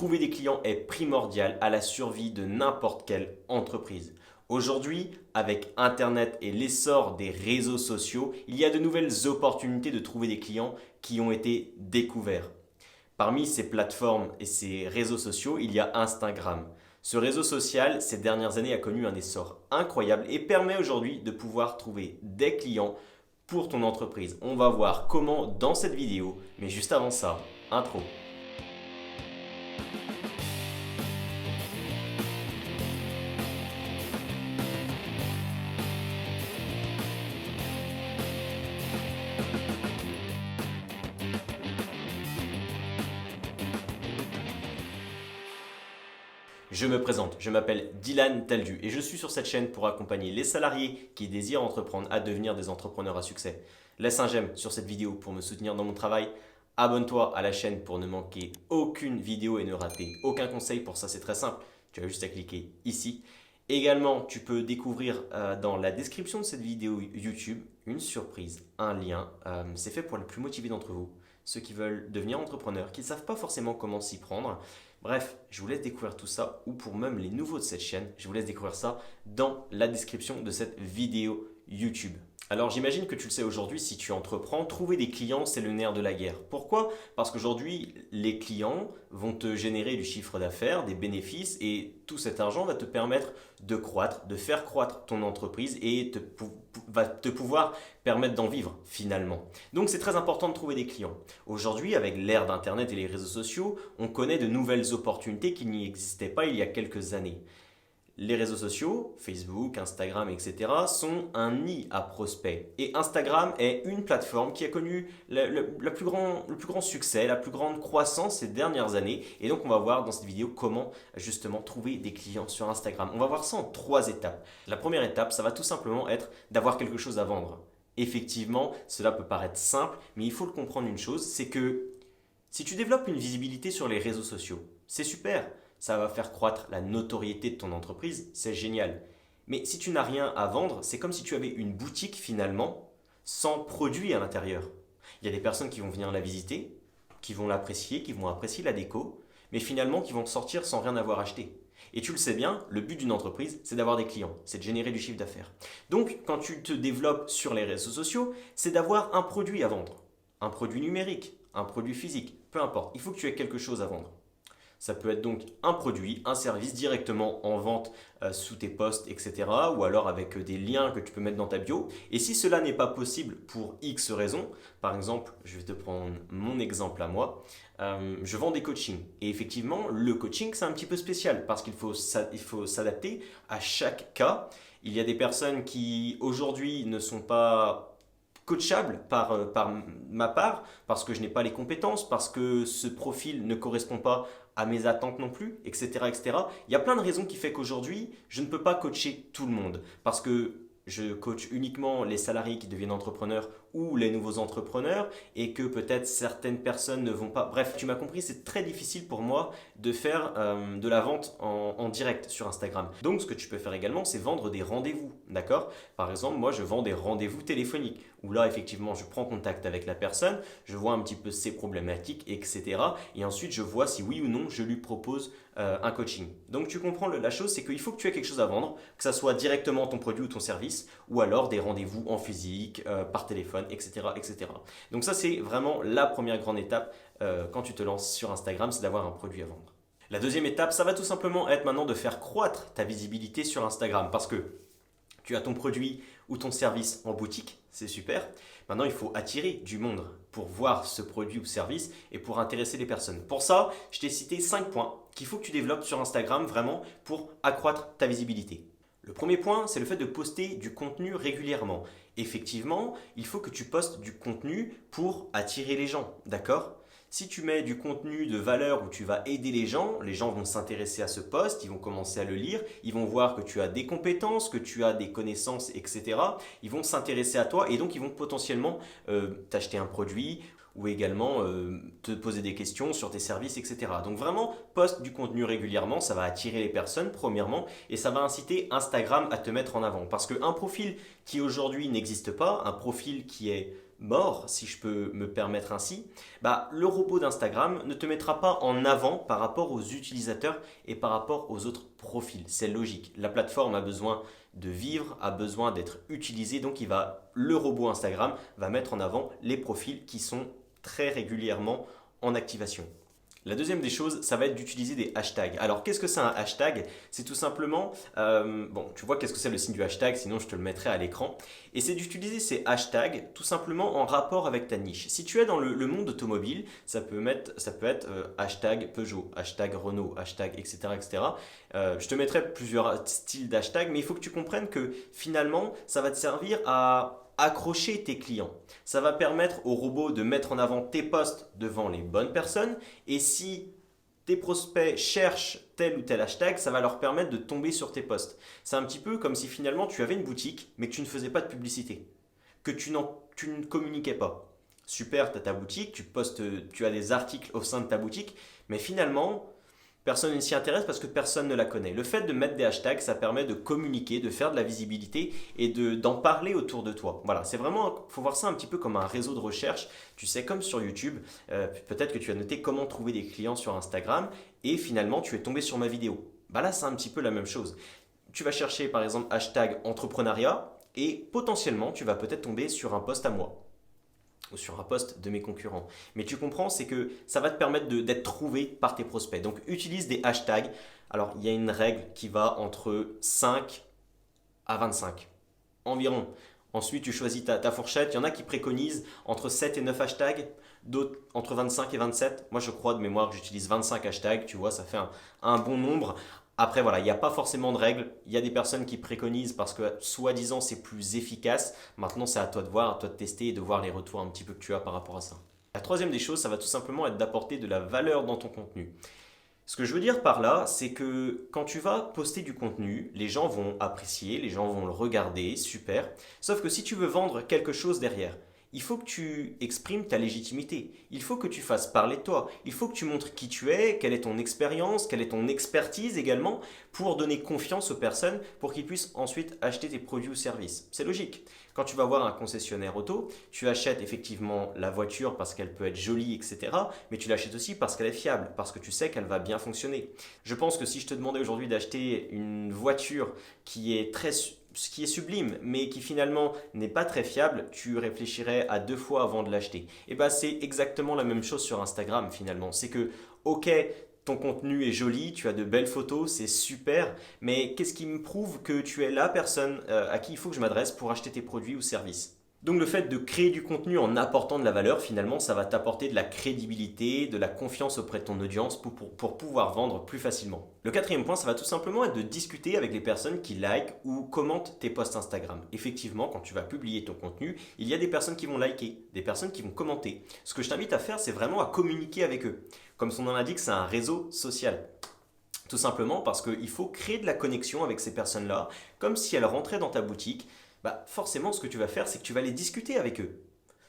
Trouver des clients est primordial à la survie de n'importe quelle entreprise. Aujourd'hui, avec Internet et l'essor des réseaux sociaux, il y a de nouvelles opportunités de trouver des clients qui ont été découverts. Parmi ces plateformes et ces réseaux sociaux, il y a Instagram. Ce réseau social, ces dernières années, a connu un essor incroyable et permet aujourd'hui de pouvoir trouver des clients pour ton entreprise. On va voir comment dans cette vidéo, mais juste avant ça, intro. Je me présente, je m'appelle Dylan Taldu et je suis sur cette chaîne pour accompagner les salariés qui désirent entreprendre à devenir des entrepreneurs à succès. Laisse un j'aime sur cette vidéo pour me soutenir dans mon travail. Abonne-toi à la chaîne pour ne manquer aucune vidéo et ne rater aucun conseil. Pour ça, c'est très simple. Tu as juste à cliquer ici. Également, tu peux découvrir dans la description de cette vidéo YouTube une surprise, un lien. C'est fait pour les plus motivés d'entre vous, ceux qui veulent devenir entrepreneurs, qui ne savent pas forcément comment s'y prendre. Bref, je vous laisse découvrir tout ça, ou pour même les nouveaux de cette chaîne, je vous laisse découvrir ça dans la description de cette vidéo YouTube. Alors j'imagine que tu le sais aujourd'hui, si tu entreprends, trouver des clients, c'est le nerf de la guerre. Pourquoi? Parce qu'aujourd'hui, les clients vont te générer du chiffre d'affaires, des bénéfices, et tout cet argent va te permettre de croître, de faire croître ton entreprise et va te pouvoir permettre d'en vivre finalement. Donc c'est très important de trouver des clients. Aujourd'hui, avec l'ère d'Internet et les réseaux sociaux, on connaît de nouvelles opportunités qui n'y existaient pas il y a quelques années. Les réseaux sociaux, Facebook, Instagram, etc., sont un nid à prospects. Et Instagram est une plateforme qui a connu le plus grand succès, la plus grande croissance ces dernières années. Et donc, on va voir dans cette vidéo comment justement trouver des clients sur Instagram. On va voir ça en 3 étapes. La première étape, ça va tout simplement être d'avoir quelque chose à vendre. Effectivement, cela peut paraître simple, mais il faut le comprendre une chose, c'est que si tu développes une visibilité sur les réseaux sociaux, c'est super. Ça va faire croître la notoriété de ton entreprise, c'est génial. Mais si tu n'as rien à vendre, c'est comme si tu avais une boutique finalement sans produit à l'intérieur. Il y a des personnes qui vont venir la visiter, qui vont l'apprécier, qui vont apprécier la déco, mais finalement qui vont sortir sans rien avoir acheté. Et tu le sais bien, le but d'une entreprise, c'est d'avoir des clients, c'est de générer du chiffre d'affaires. Donc, quand tu te développes sur les réseaux sociaux, c'est d'avoir un produit à vendre. Un produit numérique, un produit physique, peu importe. Il faut que tu aies quelque chose à vendre. Ça peut être donc un produit, un service directement en vente sous tes posts, etc. Ou alors avec des liens que tu peux mettre dans ta bio. Et si cela n'est pas possible pour X raisons, par exemple, je vais te prendre mon exemple à moi, je vends des coachings. Et effectivement, le coaching, c'est un petit peu spécial parce qu'il faut s'adapter à chaque cas. Il y a des personnes qui aujourd'hui ne sont pas coachable par ma part, parce que je n'ai pas les compétences, parce que ce profil ne correspond pas à mes attentes non plus, etc., etc. Il y a plein de raisons qui font qu'aujourd'hui, je ne peux pas coacher tout le monde, parce que je coach uniquement les salariés qui deviennent entrepreneurs ou les nouveaux entrepreneurs et que peut-être certaines personnes ne vont pas. Bref, tu m'as compris, c'est très difficile pour moi de faire de la vente en direct sur Instagram. Donc, ce que tu peux faire également, c'est vendre des rendez-vous, d'accord? Par exemple, moi, je vends des rendez-vous téléphoniques où là, effectivement, je prends contact avec la personne, je vois un petit peu ses problématiques, etc. Et ensuite, je vois si oui ou non, je lui propose un coaching. Donc, tu comprends la chose, c'est qu'il faut que tu aies quelque chose à vendre, que ça soit directement ton produit ou ton service, ou alors des rendez-vous en physique, par téléphone, etc., etc. Donc ça, c'est vraiment la première grande étape quand tu te lances sur Instagram, c'est d'avoir un produit à vendre. La deuxième étape, ça va tout simplement être maintenant de faire croître ta visibilité sur Instagram parce que tu as ton produit ou ton service en boutique, c'est super. Maintenant, il faut attirer du monde pour voir ce produit ou service et pour intéresser les personnes. Pour ça, je t'ai cité 5 points qu'il faut que tu développes sur Instagram vraiment pour accroître ta visibilité. Le premier point, c'est le fait de poster du contenu régulièrement. Effectivement, il faut que tu postes du contenu pour attirer les gens, d'accord? Si tu mets du contenu de valeur où tu vas aider les gens vont s'intéresser à ce post, ils vont commencer à le lire, ils vont voir que tu as des compétences, que tu as des connaissances, etc. Ils vont s'intéresser à toi et donc ils vont potentiellement t'acheter un produit ou également te poser des questions sur tes services, etc. Donc vraiment, poste du contenu régulièrement, ça va attirer les personnes premièrement et ça va inciter Instagram à te mettre en avant. Parce qu'un profil qui aujourd'hui n'existe pas, un profil qui est mort, si je peux me permettre ainsi, bah, le robot d'Instagram ne te mettra pas en avant par rapport aux utilisateurs et par rapport aux autres profils. C'est logique. La plateforme a besoin de vivre, a besoin d'être utilisée, donc le robot Instagram va mettre en avant les profils qui sont très régulièrement en activation. La deuxième des choses, ça va être d'utiliser des hashtags. Alors, qu'est-ce que c'est un hashtag? C'est tout simplement, bon, tu vois qu'est-ce que c'est le signe du hashtag, sinon je te le mettrai à l'écran. Et c'est d'utiliser ces hashtags tout simplement en rapport avec ta niche. Si tu es dans le monde automobile, ça peut être hashtag Peugeot, hashtag Renault, hashtag etc. etc. Je te mettrai plusieurs styles d'hashtags, mais il faut que tu comprennes que finalement, ça va te servir à accrocher tes clients. Ça va permettre au robot de mettre en avant tes posts devant les bonnes personnes et si tes prospects cherchent tel ou tel hashtag, ça va leur permettre de tomber sur tes posts. C'est un petit peu comme si finalement tu avais une boutique mais que tu ne faisais pas de publicité, que tu ne communiquais pas. Super, tu as ta boutique, tu as des articles au sein de ta boutique, mais finalement, personne ne s'y intéresse parce que personne ne la connaît. Le fait de mettre des hashtags, ça permet de communiquer, de faire de la visibilité et d'en parler autour de toi. Voilà, c'est vraiment, faut voir ça un petit peu comme un réseau de recherche. Tu sais, comme sur YouTube, peut-être que tu as noté comment trouver des clients sur Instagram et finalement tu es tombé sur ma vidéo. Bah là, c'est un petit peu la même chose. Tu vas chercher par exemple hashtag entrepreneuriat et potentiellement tu vas peut-être tomber sur un post à moi ou sur un poste de mes concurrents. Mais tu comprends, c'est que ça va te permettre d'être trouvé par tes prospects. Donc utilise des hashtags. Alors il y a une règle qui va entre 5 à 25 environ. Ensuite, tu choisis ta fourchette. Il y en a qui préconisent entre 7 et 9 hashtags, d'autres entre 25 et 27. Moi, je crois de mémoire que j'utilise 25 hashtags. Tu vois, ça fait un bon nombre. Après, voilà, il n'y a pas forcément de règles. Il y a des personnes qui préconisent parce que, soi-disant, c'est plus efficace. Maintenant, c'est à toi de voir, à toi de tester et de voir les retours un petit peu que tu as par rapport à ça. La troisième des choses, ça va tout simplement être d'apporter de la valeur dans ton contenu. Ce que je veux dire par là, c'est que quand tu vas poster du contenu, les gens vont apprécier, les gens vont le regarder, super. Sauf que si tu veux vendre quelque chose derrière, il faut que tu exprimes ta légitimité. Il faut que tu fasses parler de toi. Il faut que tu montres qui tu es, quelle est ton expérience, quelle est ton expertise également, pour donner confiance aux personnes, pour qu'ils puissent ensuite acheter tes produits ou services. C'est logique. Quand tu vas voir un concessionnaire auto, tu achètes effectivement la voiture parce qu'elle peut être jolie, etc. Mais tu l'achètes aussi parce qu'elle est fiable, parce que tu sais qu'elle va bien fonctionner. Je pense que si je te demandais aujourd'hui d'acheter une voiture qui est sublime, mais qui finalement n'est pas très fiable, tu réfléchirais à 2 fois avant de l'acheter. Et bien c'est exactement la même chose sur Instagram finalement. C'est que, ok, ton contenu est joli, tu as de belles photos, c'est super, mais qu'est-ce qui me prouve que tu es la personne à qui il faut que je m'adresse pour acheter tes produits ou services? Donc le fait de créer du contenu en apportant de la valeur, finalement, ça va t'apporter de la crédibilité, de la confiance auprès de ton audience pour pouvoir vendre plus facilement. Le quatrième point, ça va tout simplement être de discuter avec les personnes qui likent ou commentent tes posts Instagram. Effectivement, quand tu vas publier ton contenu, il y a des personnes qui vont liker, des personnes qui vont commenter. Ce que je t'invite à faire, c'est vraiment à communiquer avec eux. Comme son nom l'indique, c'est un réseau social. Tout simplement parce qu'il faut créer de la connexion avec ces personnes-là, comme si elles rentraient dans ta boutique. Bah forcément, ce que tu vas faire, c'est que tu vas aller discuter avec eux.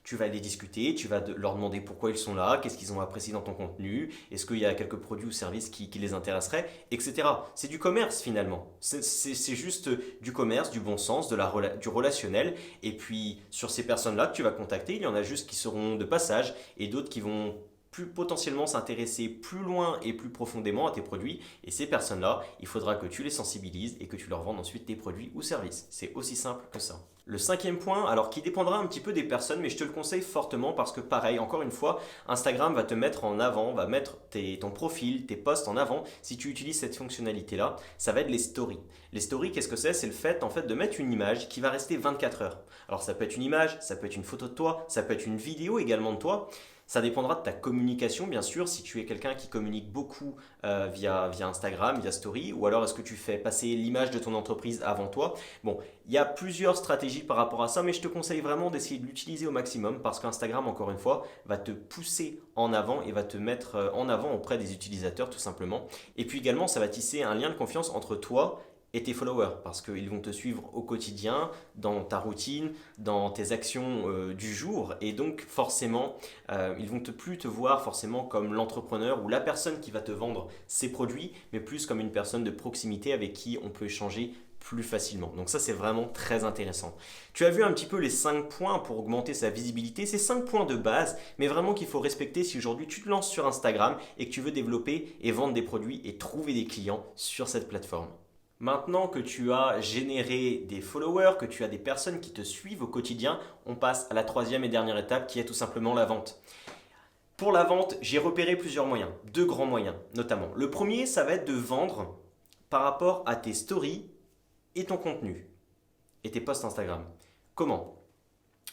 Tu vas aller discuter, tu vas leur demander pourquoi ils sont là, qu'est-ce qu'ils ont apprécié dans ton contenu, est-ce qu'il y a quelques produits ou services qui les intéresseraient, etc. C'est du commerce finalement. C'est juste du commerce, du bon sens, du relationnel. Et puis sur ces personnes-là que tu vas contacter, il y en a juste qui seront de passage et d'autres qui vont plus potentiellement s'intéresser plus loin et plus profondément à tes produits. Et ces personnes-là, il faudra que tu les sensibilises et que tu leur vendes ensuite tes produits ou services. C'est aussi simple que ça. Le cinquième point, alors qui dépendra un petit peu des personnes, mais je te le conseille fortement parce que pareil, encore une fois, Instagram va te mettre en avant, va mettre ton profil, tes posts en avant. Si tu utilises cette fonctionnalité-là, ça va être les stories. Les stories, qu'est-ce que c'est? C'est le fait en fait de mettre une image qui va rester 24 heures. Alors ça peut être une image, ça peut être une photo de toi, ça peut être une vidéo également de toi. Ça dépendra de ta communication, bien sûr, si tu es quelqu'un qui communique beaucoup via Instagram, via Story, ou alors est-ce que tu fais passer l'image de ton entreprise avant toi. Bon, il y a plusieurs stratégies par rapport à ça, mais je te conseille vraiment d'essayer de l'utiliser au maximum parce qu'Instagram, encore une fois, va te pousser en avant et va te mettre en avant auprès des utilisateurs tout simplement. Et puis également, ça va tisser un lien de confiance entre toi et tes followers parce qu'ils vont te suivre au quotidien, dans ta routine, dans tes actions du jour et donc forcément ils vont plus te voir forcément comme l'entrepreneur ou la personne qui va te vendre ses produits mais plus comme une personne de proximité avec qui on peut échanger plus facilement. Donc ça, c'est vraiment très intéressant. Tu as vu un petit peu les 5 points pour augmenter sa visibilité. C'est 5 points de base, mais vraiment qu'il faut respecter si aujourd'hui tu te lances sur Instagram et que tu veux développer et vendre des produits et trouver des clients sur cette plateforme. Maintenant que tu as généré des followers, que tu as des personnes qui te suivent au quotidien, on passe à la troisième et dernière étape qui est tout simplement la vente. Pour la vente, j'ai repéré plusieurs moyens, 2 grands moyens notamment. Le premier, ça va être de vendre par rapport à tes stories et ton contenu et tes posts Instagram. Comment?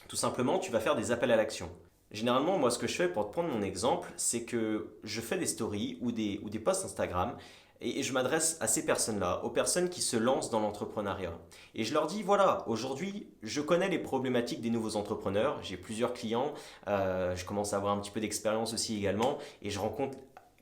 Tout simplement, tu vas faire des appels à l'action. Généralement, moi, ce que je fais, pour te prendre mon exemple, c'est que je fais des stories ou des posts Instagram et je m'adresse à ces personnes-là, aux personnes qui se lancent dans l'entrepreneuriat. Et je leur dis, voilà, aujourd'hui, je connais les problématiques des nouveaux entrepreneurs, j'ai plusieurs clients, je commence à avoir un petit peu d'expérience aussi également, et je rencontre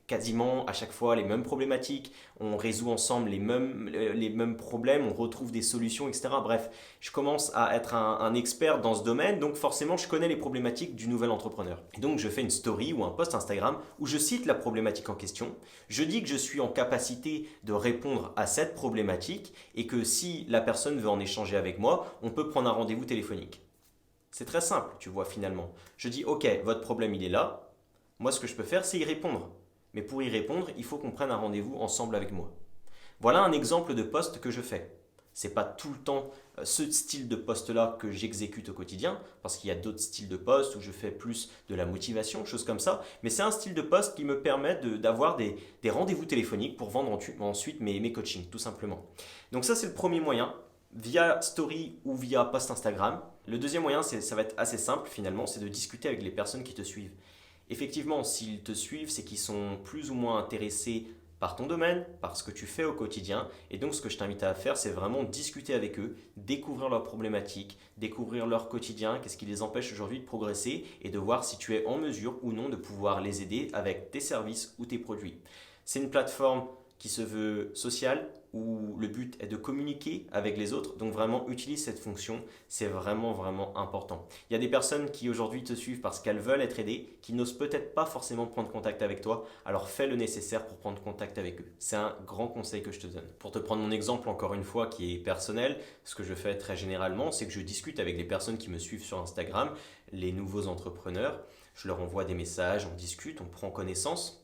quasiment à chaque fois les mêmes problématiques, on résout ensemble les mêmes problèmes, on retrouve des solutions, etc. Bref, je commence à être un expert dans ce domaine, donc forcément je connais les problématiques du nouvel entrepreneur. Et donc je fais une story ou un post Instagram où je cite la problématique en question, je dis que je suis en capacité de répondre à cette problématique et que si la personne veut en échanger avec moi, on peut prendre un rendez-vous téléphonique. C'est très simple, tu vois finalement. Je dis ok, votre problème il est là, moi ce que je peux faire c'est y répondre. Mais pour y répondre, il faut qu'on prenne un rendez-vous ensemble avec moi. Voilà un exemple de post que je fais. Ce n'est pas tout le temps ce style de post-là que j'exécute au quotidien, parce qu'il y a d'autres styles de post où je fais plus de la motivation, choses comme ça. Mais c'est un style de post qui me permet d'avoir des rendez-vous téléphoniques pour vendre ensuite mes coachings, tout simplement. Donc ça, c'est le premier moyen, via story ou via post Instagram. Le deuxième moyen, ça va être assez simple finalement, c'est de discuter avec les personnes qui te suivent. Effectivement, s'ils te suivent, c'est qu'ils sont plus ou moins intéressés par ton domaine, par ce que tu fais au quotidien. Et donc, ce que je t'invite à faire, c'est vraiment discuter avec eux, découvrir leurs problématiques, découvrir leur quotidien, qu'est-ce qui les empêche aujourd'hui de progresser et de voir si tu es en mesure ou non de pouvoir les aider avec tes services ou tes produits. C'est une plateforme qui se veut sociale, où le but est de communiquer avec les autres. Donc vraiment, utilise cette fonction, c'est vraiment, vraiment important. Il y a des personnes qui aujourd'hui te suivent parce qu'elles veulent être aidées, qui n'osent peut-être pas forcément prendre contact avec toi, alors fais le nécessaire pour prendre contact avec eux. C'est un grand conseil que je te donne. Pour te prendre mon exemple, encore une fois, qui est personnel, ce que je fais très généralement, c'est que je discute avec les personnes qui me suivent sur Instagram, les nouveaux entrepreneurs, je leur envoie des messages, on discute, on prend connaissance.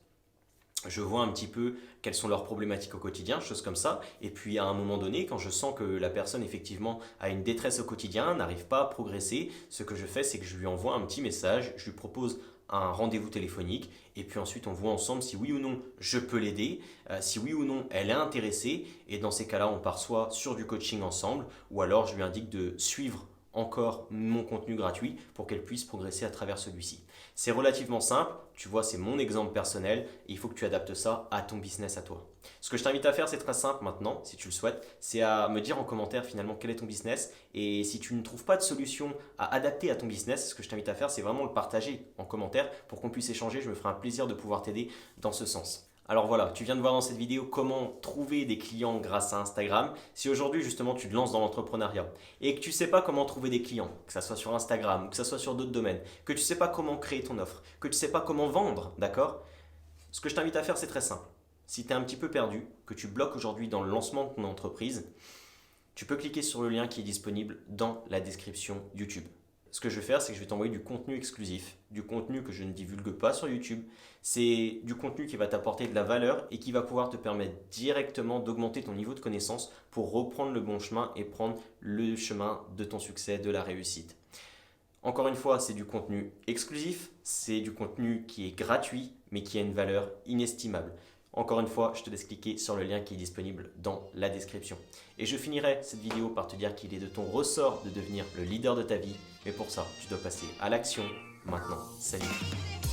Je vois un petit peu quelles sont leurs problématiques au quotidien, choses comme ça. Et puis à un moment donné, quand je sens que la personne effectivement a une détresse au quotidien, n'arrive pas à progresser, ce que je fais, c'est que je lui envoie un petit message, je lui propose un rendez-vous téléphonique et puis ensuite on voit ensemble si oui ou non je peux l'aider, si oui ou non elle est intéressée et dans ces cas-là on part soit sur du coaching ensemble ou alors je lui indique de suivre encore mon contenu gratuit pour qu'elle puisse progresser à travers celui-ci. C'est relativement simple, tu vois, c'est mon exemple personnel et il faut que tu adaptes ça à ton business à toi. Ce que je t'invite à faire, c'est très simple maintenant, si tu le souhaites, c'est à me dire en commentaire finalement quel est ton business et si tu ne trouves pas de solution à adapter à ton business, ce que je t'invite à faire, c'est vraiment le partager en commentaire pour qu'on puisse échanger, je me ferai un plaisir de pouvoir t'aider dans ce sens. Alors voilà, tu viens de voir dans cette vidéo comment trouver des clients grâce à Instagram. Si aujourd'hui justement tu te lances dans l'entrepreneuriat et que tu ne sais pas comment trouver des clients, que ce soit sur Instagram ou que ce soit sur d'autres domaines, que tu ne sais pas comment créer ton offre, que tu ne sais pas comment vendre, d'accord? Ce que je t'invite à faire, c'est très simple. Si tu es un petit peu perdu, que tu bloques aujourd'hui dans le lancement de ton entreprise, tu peux cliquer sur le lien qui est disponible dans la description YouTube. Ce que je vais faire, c'est que je vais t'envoyer du contenu exclusif, du contenu que je ne divulgue pas sur YouTube. C'est du contenu qui va t'apporter de la valeur et qui va pouvoir te permettre directement d'augmenter ton niveau de connaissance pour reprendre le bon chemin et prendre le chemin de ton succès, de la réussite. Encore une fois, c'est du contenu exclusif, c'est du contenu qui est gratuit mais qui a une valeur inestimable. Encore une fois, je te laisse cliquer sur le lien qui est disponible dans la description. Et je finirai cette vidéo par te dire qu'il est de ton ressort de devenir le leader de ta vie. Mais pour ça, tu dois passer à l'action maintenant. Salut!